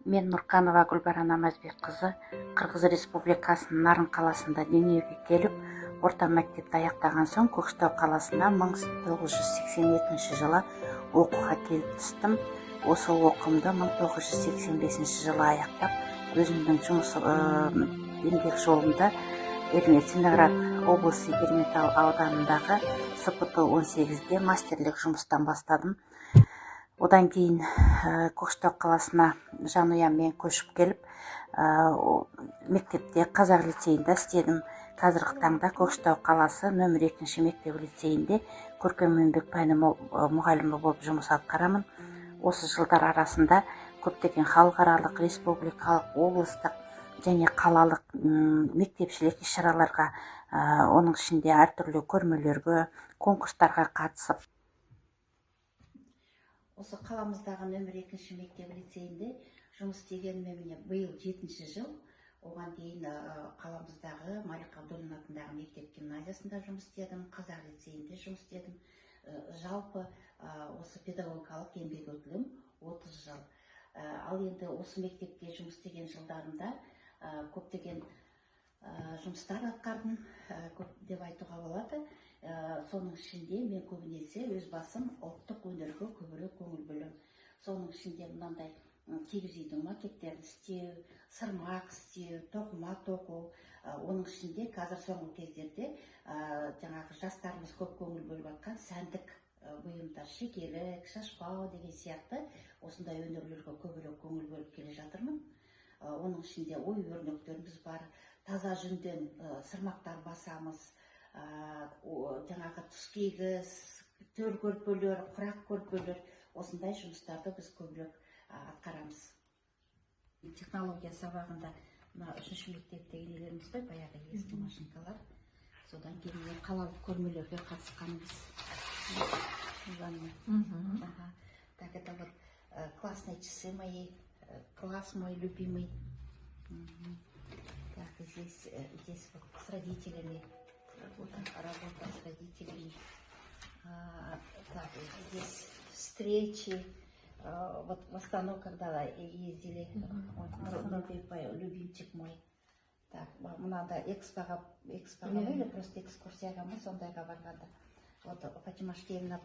Мен Нұрқанова Гүлбара Намазбекқызы Қырғыз Республикасының Нарын қаласында дүниеге келіп, орта мектепті аяқтаған соң Көкшетау қаласына 1982 жылы оқуға келіп түстім. Осы оқуымды 1985 жылы аяқтап, өзімнің жұмыс еңбек жолымда Целиноград облысы Ерейментау ауданындағы СПТ-18-де мастерлік жұмыстан бастадым. Одан кейін Көкшетау қаласына жанұяммен көшіп келіп, мектепте қазақ лицейінде істедім. Қазіргі таңда Көкшетау қаласы нөмір 2 мектеп лицейінде көркем еңбек пәні мұғалімі болып жұмыс атқарамын. Осы жылдар арасында көптеген халықаралық, республикалық, облыстық және қалалық мектепшілік іс-шараларға, оның ішінде әртүрлі көрмелерге, конкурстарға қатысып, осы қаламыздағы нөмір 2 мектеп лицейінде жұмыс істегеніме міне биыл 7-ші жыл. Оған дейін қаламыздағы Малик Абдуллин атындағы мектеп гимназиясында жұмыс істедім, қазақ лицейінде жұмыс істедім. Жалпы осы педагогикалық еңбек өтілім 30 жыл. Ал енді осы мектепте жұмыс істеген жылдарымда көптеген жұмыстар атқардым, көп деп айтуға болады. Соның ішінде мен көбінесе өз басым ұлттық өнерге көбірек көңіл бөлемін. Соның ішінде мынандай киіз үйдің макеттерін істеу, сырмақ істеу, тоқыма тоқу. Оның ішінде қазір соңғы кездерде жаңағы жастарымыз көп көңіл бөліп жатқан сәндік бұйымдар, шекелік, шашбау деген сияқты осындай өнерлерге көбірек көңіл бөліп келе жатырмын. Оның ішінде ой өрнектеріміз бар, таза жүнден сырмақтар басамыз, жаңағы түскегіз, төл көрпелер, құрақ көрпелер, осындай жұмыстарды біз көбірек атқарамыз. Технология сабағында 3-ші мектептегі нелеріміз ғой, баяғы ескі машинкалар. Содан кейін қалалық көрмелерге қатысқанбыз. Так, это вот классные часы мои, класс мой любимый. Так, здесь вот с родителями, работа с родителями. Так, здесь встречи. Вот в Астану, когда ездили, любимчик мой. Так, надо экспоға или просто экскурсияға ма, сондайға барғанда. Вот Фатима Шкеевна